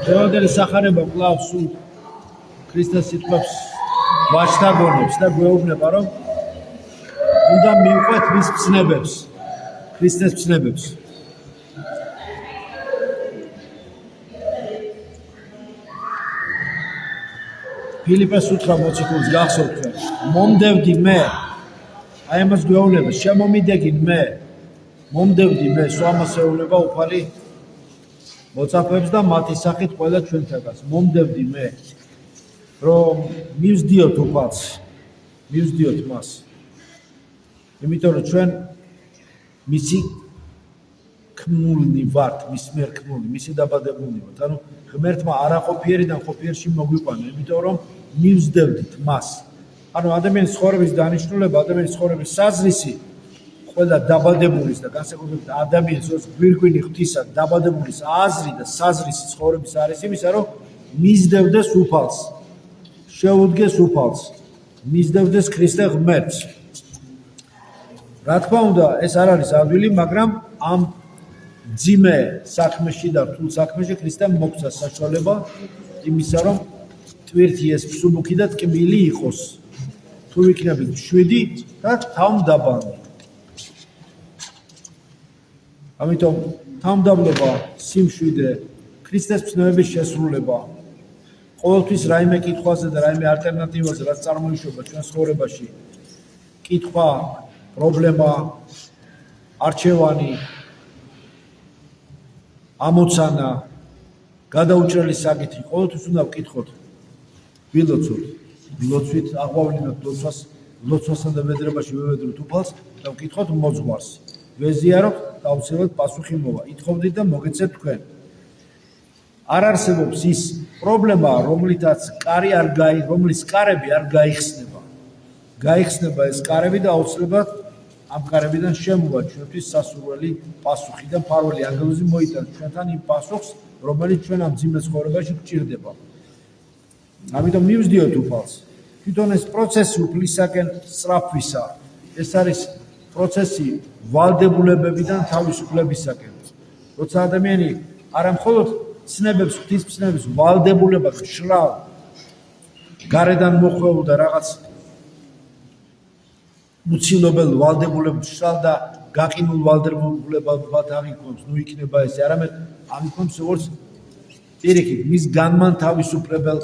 დღევანდელი სახარება კვლავ სულ ქრისტეს სიტყვებს ვაჩდაგონებს და გვეუბნება, რომ უნდა მივყვეთ მის ცნებებს, ქრისტეს ცნებებს. ფილიპეს უთხრა მოციქულს, გახსოვთ თქვენ, მომდევდი მე, აი ამას გვეუბნება, შემომიდეგინ მე, მომდევდი მე, სვამას ეუბნება უფალი მოწაფეებს და მათი სახით ყველა ჩვენთაგანს, მომდევდი მე, რომ მივსდიოთ უფალს, მივსდიოთ მას. იმიტომ რომ ჩვენ მისი ქმნულნი ვართ, მის მიერ ქმნული, მისი დაბადებულნი ვართ. ანუ ღმერთმა არაყოფიერიდან ყოფიერში მოგვიყვანა, იმიტომ რომ მივსდევდით მას. ანუ ადამიანის ცხოვრების დანიშნულება, ადამიანის ცხოვრების საზრისი, ყველა დაბადებულის და განსაკუთრებით ადამიანის გვირგვინი ღვთისა დაბადებულის აზრი და საზრისი ცხოვრების არის იმისა, რომ მისდევდეს უფალს, შეუდგეს უფალს, მისდევდეს ქრისტე ღმერთს. რა თქმა უნდა, ეს არ არის ადვილი, მაგრამ ამ ძიმე საქმეში და რთულ საქმეში ქრისტემ მოგცა საშუალება იმისა, რომ ტვირთი ეს მსუბუქი და ტკბილი იყოს. თუ ვიქნებით 7 და თავმდაბალი. ამიტომ თავმდაბლობა, სიმშვიდე, ქრისტეს ცნებების შესრულება, ყოველთვის რაიმე კითხვაზე და რაიმე ალტერნატივაზე, რაც წარმოიშვება ჩვენ ცხოვრებაში, კითხვა, პრობლემა, არჩევანი, ამოცანა, გადაუჭრელი საკითხი, ყოველთვის უნდა ვკითხოთ, ვილოცოთ, ვილოცვით, აღვავლინოთ ლოცვასა და ვედრებაში ვევედროთ უფალს და ვკითხოთ მოძღვარს. ვეზიაროთ და აუცილებლად პასუხი მოვა. ითხოვდით და მოგეცეთ თქვენ. არ არსებობს ის პრობლემა, რომლის კარები არ გაიხსნება. გაიხსნება ეს კარები და აუცილებლად ამ კარებიდან შემოვა ჩვენთვის სასურველი პასუხი და მფარველი ანგელოზი მოიტანს ჩვენთან იმ პასუხს, რომელიც ჩვენ ამ ძიმე ცხოვრებაში გვჭირდება. ამიტომ მივსდიოთ უფალს. თვითონ ეს პროცესი უფლისაკენ სწრაფვისა. ეს არის პროცესი ვალდებულებებიდან თავისუფლებისაკენ. როცა ადამიანი არა მხოლოდ ცნებებს, ღვთის ცნებებს ვალდებულებას მშრალ გარედან მოხვეულ და რაღაც უცილობელ ვალდებულებებს მშრალ და გაყინულ ვალდებულებებად აღიქონს, ნუ იქნება ესე, არამედ აღიქონს როგორც პირიქით, მის განმან თავისუფლებელ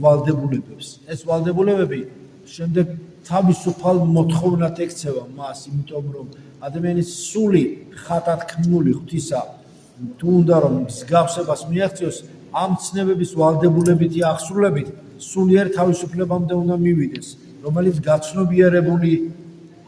ვალდებულებებს. ეს ვალდებულებები შემდეგ თავისუფალ მოთხოვნად ექცევა მას, იმიტომ რომ ადამიანის სული ხატად ქმნული ღვთისა თუ უნდა რომ მსგავსებას მიაღწიოს, ამ ცნებების ვალდებულებითი აღსრულებით სულიერ თავისუფლებამდე უნდა მივიდეს, რომელიც გაცნობიერებული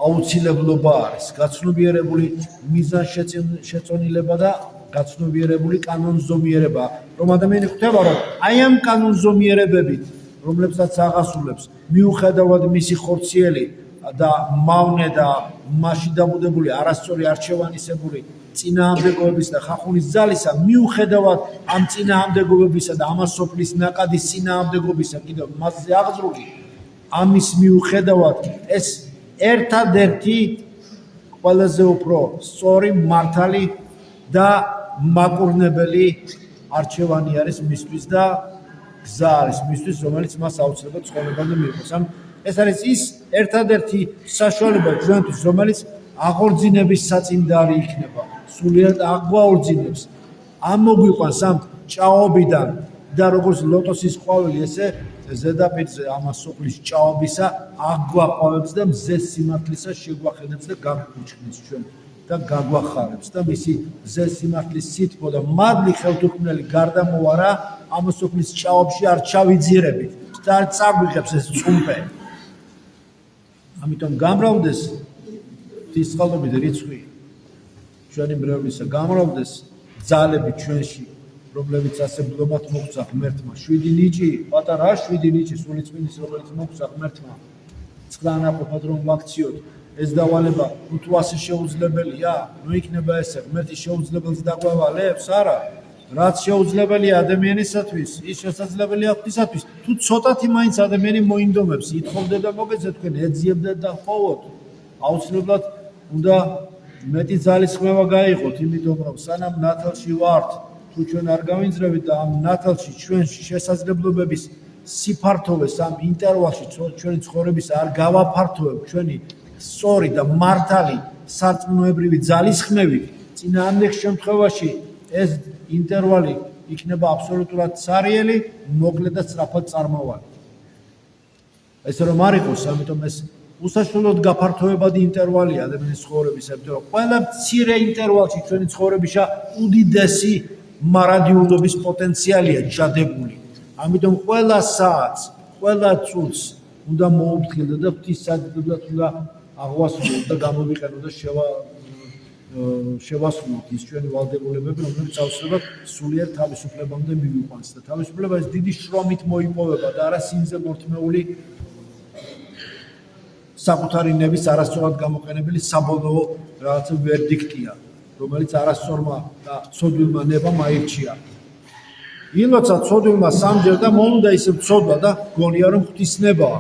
აუცილებლობა არის, გაცნობიერებული მიზანშეწონილება და გაცნობიერებული კანონზომიერება, რომ ადამიანი ხვდება, რომ აი ამ კანონზომიერებებით, რომლებსაც აღასრულებს, მიუხედავად მისი ხორციელი და მავნე და მასში დამუდებული არასწორი არჩევანისებური წინააღმდეგობების და ხახუნის ძალისა, მიუხედავად ამ წინააღმდეგობებისა და ამას სოფლის ნაკადის წინააღმდეგობისა, კიდევ მასზე აღძრული, ამის მიუხედავად ეს ერთადერთი ყველაზე უფრო სწორი, მართალი და მაკურნებელი არჩევანი არის მისთვის და გზა არის მისთვის, რომელიც მას აუცილებლად ცხოვრებამდე მიიღოს. ეს არის ის ერთადერთი საშუალება ჩვენთვის, რომელიც აღორძინების საწინდარი იქნება. სულიერად აღვაორძინებს. ამ მოგვიყვანს ამ ჭაობიდან და როგორც ლოტოსის ყვავილი, ესე ზედაპირზე ამას სოფლის ჭაობისა აგვაყვავებს და მზეს სიმართლისა შეგვახედებს და გაგუჩქნის ჩვენ და გაგვახარებს და მისი მზეს სიმართლის სითბო და მადლი ხელთუქმნელი გარდამოვარა ამ სოფლის ჭაობში არ ჩავიძირებით და არ წაგვიღებს ეს წუმპე. ამიტომ გამრავლდეს ღვთისწყალობით რიცხვი ჩვენი მრევლისა, გამრავლდეს ძალები ჩვენში, რომლებიც ასე ბლომად მოგცა ღმერთმა. 7 ნიჭი, პატარა 7 ნიჭი სულიწმინდის, რომელიც მოგცა ღმერთმა. 9 ნაყოფად რომ ვაქციოთ, ეს დავალება თუ ასე შეუძლებელია, ნუ იქნება ესე, ღმერთი შეუძლებელს დაგვავალებს, არა. რაც შეუძლებელია ადამიანისათვის, ის შესაძლებელია ღვთისათვის. თუ ცოტათი მაინც ადამიანი მოინდომებს, ითხოვდა და მოგეცეთ თქვენ, ეძიებდეთ და ხოვოთ. აუცილებლად უნდა მეტი ძალისხმევა გაიღოთ, იმიტომ რომ სანამ ნათელში ვართ, თუ ჩვენ არ გავინძრებით და ამ ნათელში ჩვენ შესაძლებლობების სიფართოვეს ამ ინტერვალში ჩვენი ცხოვრების არ გავაფართოვებთ ჩვენი სწორი და მართალი სარწმუნოებრივი ძალისხმევით, წინააღმდეგ შემთხვევაში ეს ინტერვალი იქნება აბსოლუტურად სარიელი, მოკლე და სწრაფად წარმავალი. ესე რომ არ იყოს, ამიტომ ეს უსაშუალოდ გაფართოებადი ინტერვალია ადამიანის ცხოვრების, ამიტომ ყველა მცირე ინტერვალში ჩვენი ცხოვრებისა უდიდესი მარადიულობის პოტენციალია ჩადებული. ამიტომ ყველა საათს, ყველა წუთს უნდა მოუფრთხილდეთ და ღვთისმსაჯდებლად უნდა აღვასრულოთ და გამოვიყენოთ და შევასრულოთ ის ჩვენი ვალდებულებები, რომლებიც ავსებად სულიერ თავისუფლებამდე მივიყვანს და თავისუფლება ეს დიდი შრომით მოიპოვება და არა სინზე მორთმეული საკუთარი ნების არასწორად გამოყენებელი საბოლოო რაღაცა ვერდიქტია, რომელიც არასწორმა და ცოდვილმა ნებამ აირჩია. ილოცა ცოდვილმა სამჯერ და მოუნდა ისე ცოდვა და გონია რომ ღვთისნებაა.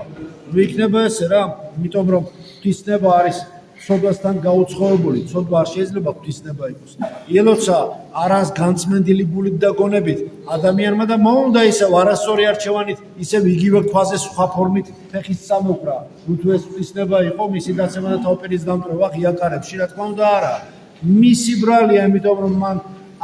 ნუ იქნება ესე რა, იმიტომ რომ ღვთისნება არის ცოდვასთან გაუცხოებული, ცოდვა არ შეიძლება ღვთისნება იყოს. ილოცა არას განწმენდილი გულით და გონებით ადამიანმა და მოუნდა ისევ არასწორი არჩევანით, ისევ იგივე ქვაზე სხვა ფორმით ფეხის წამოყრა. თუ ეს ღვთისნება იყო, მისი დაცემა და თავპირის დამტვრევა ღიაკარებში, რა თქმა უნდა არა. მისი ბრალია, იმიტომ რომ მან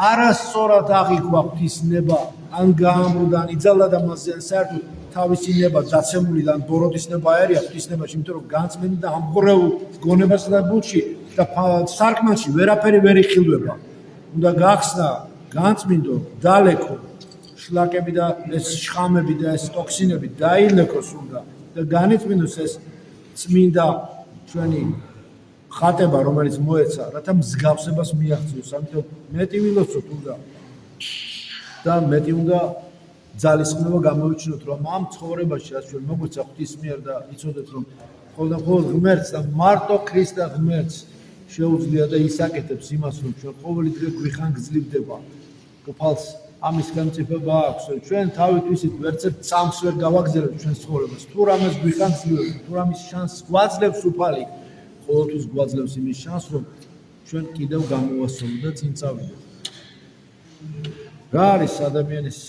არასწორად აღიქვა ღვთისნება, ან გაამრუდა, ან იძალა და მასზე საერთოდ თავისი ნება დაცემული და ბოროტის ნება აერია ღვთისნებაში, იმიტომ რომ განწმენდი და ამღვრეულ გონებასა და გულში და სარკმელში ვერაფერი ვერ იხილვება. უნდა გახსნა განწმინდო, დალეკო შლაკები და ეს შხამები და ეს ტოქსინები დაილეკოს უნდა და განიწმინდოს ეს წმინდა ჩვენი ხატება, რომელიც მოეცა, რათა მსგავსებას მიაღწიოს. ამიტომ მეტი ვილოცოთ უნდა და მეტი უნდა ძალისხმევა გამოვიჩინოთ, რომ ამ ცხოვრებაში, რაც ჩვენ მოგვეცა ღვთის მიერ და იცოდეთ, რომ ყოველდღიურად ღმერთს და მარტო ქრისტე ღმერთს შეუძლია და ისაკეთებს იმას, რომ ჩვენ ყოველი დღე გვიხანგრძლივდება უფალს ამის განმწიფება აქვს, რომ ჩვენ თავით ვისით ვერცერთ წამს ვერ გავაგზავნებთ ჩვენს ცხოვრებას. თუ რამეს გვიხანგრძლივებს, თუ რამის შანსს გვაძლევს უფალი, ყოველთვის გვაძლევს იმის შანსს, რომ ჩვენ კიდევ გამოვასწოროთ და წინ წავიდეთ. რა არის ადამიანის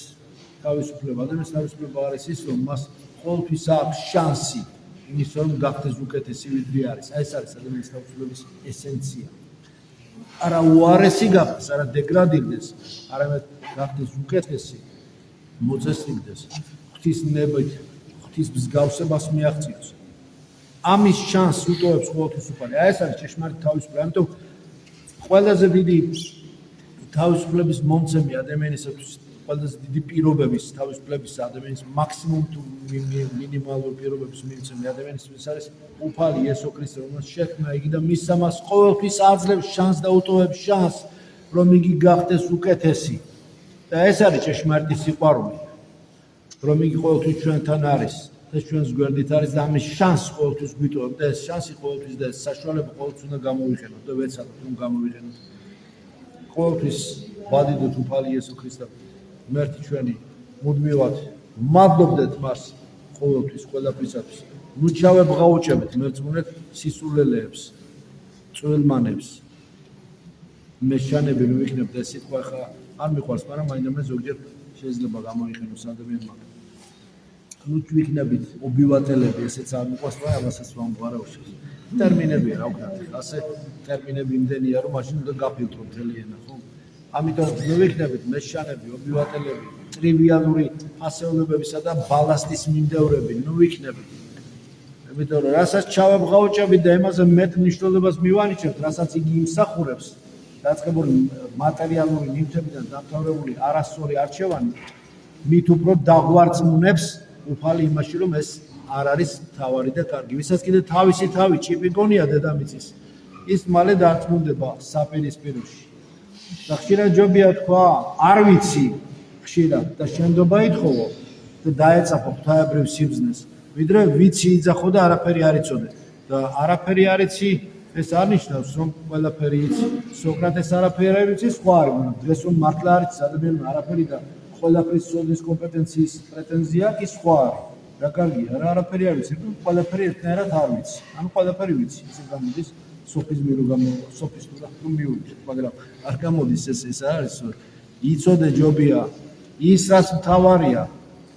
თავისუფლება? ადამიანის თავისუფლება არის ის, რომ მას ყოველთვის აქვს შანსი იმის, რომ გახდეს უკეთესი ვიდრე არის. ეს არის ადამიანის თავისუფლების ესენცია. არა უარესი გახდეს, არა დეგრადირდეს, არამედ გახდეს უკეთესი, მოწესრიგდეს, ღვთის ნებით, ღვთის მსგავსებას მიაღწიოს. ამის შანსს უტოვებს ყოველთვის უფალი. ეს არის ჭეშმარიტი თავისუფლება. ამიტომ ყველაზე დიდი თავისუფლების მომცემი ადამიანისათვის, ყველაზე დიდი პირობების თავისუფლების ადამიანის მაქსიმუმ თუ მინიმალური პირობების მიმცემი ადამიანისთვის არის უფალი იესო ქრისტე, რომელსაც შექმნა იგი და მის ამას ყოველთვის აძლევს შანსს და უტოვებს შანსს, რომ იგი გახდეს უკეთესი. და ეს არის ჭეშმარიტი სიყვარული, რომ იგი ყოველთვის ჩვენთან არის და ჩვენს გვერდით არის და ამის შანსს ყოველთვის გვიტოვებ და ეს შანსი ყოველთვის და ეს საშუალება ყოველთვის უნდა გამოვიყენოთ და ვეცადოთ რომ გამოვიყენოთ. ყოველთვის ვადიდოთ უფალი იესო ქრისტე ღმერთი ჩვენი, მუდმივად ვმადლობდეთ მას ყოველთვის ყველაფრისათვის. ნუ ჩავებღაუჭებით მერწმუნეთ სისულელეებს, წვრილმანებს, მეშანები ნუ იქნებთ. ეს სიტყვა ხა არ მიყვარს, მაგრამ მაინდამაინც ზოგჯერ შეიძლება გამოიყენოს ადამიანმა. ნუ ვიქნებით ობივატელები, ესეც არ მიყვარს, მაგრამ ამასაც ვამგვარაუშვით. ტერმინებია რა ვქნათ, ასე ტერმინები იმდენია, რომ მაშინ უნდა გაფილტრო მთელი ენა, ხო? ამიტომ ნუ ვიქნებით მეშანები, ობივატელები, ტრივიალური ასეულებებისა და ბალასტის მიმდევრები, ნუ ვიქნებით. იმიტომ რომ რასაც ჩავაბღაუჭებით და ემაზე მეტ მნიშვნელობას მივანიჭებთ, რასაც იგი იმსახურებს, დაწყებული მატერიალური ნივთებიდან დამთავრებული არასწორი არჩევანი, მით უფრო დაღვარწმუნებს უფალი იმაში, რომ ეს არ არის თავარი და კარგი. ვისაც კიდე თავისი თავი ჭიპი გონია დედამიწის, ის მალე დარწმუნდება საპირისპიროში. და ხშირად ჯობია თქვა, არ ვიცი ხშირად და შენდობა ითხოვო და დაეწაფო ღვთაებრივ სიბრძნეს, ვიდრე ვიცი იძახო და არაფერი არ იცოდე. და არაფერი არ იცი, ეს არ ნიშნავს, რომ ყველაფერი იცი. სოკრატეს არაფერი არ იცი, სხვა არის, მაგრამ დღეს რომ მართლა არ იცი ადამიანმა არაფერი და ყველაფრის ცოდნის კომპეტენციის პრეტენზია კი სხვა არის. რა კარგია, რა არაფერი არ ვიცი, ყველაფერი ერთნაირად არ ვიცი. ანუ ყველაფერი ვიცი, ისე გამოდის სოფიზმი რომ სოფისტურა რომ მივიდეთ, მაგრამ არ გამოდის ეს არის იცოდე ჯობია ის რაც მთავარია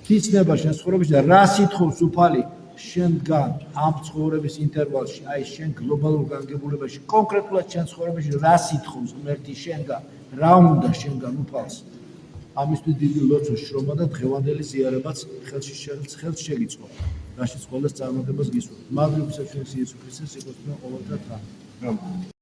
თიცნება შენ ცხოვრებაში და რა სიტყვის უფალი შენგან ამ ცხოვრების ინტერვალში აი შენ გლობალურ განგებულებაში კონკრეტულად შენ ცხოვრებაში რა სიტყვის ღმერთი შენგან რა უნდა შენგან უფალს ამისთვის დიდი ლოცვა შრომა და დღევანდელი ზიარებაც ხელში შეგიწყო რაშიც ყველას წარმატებას გისურვებთ. Მაგრამ ვისაც ჩვენს იესო ქრისტეს სიკეთე ყოველთა თან.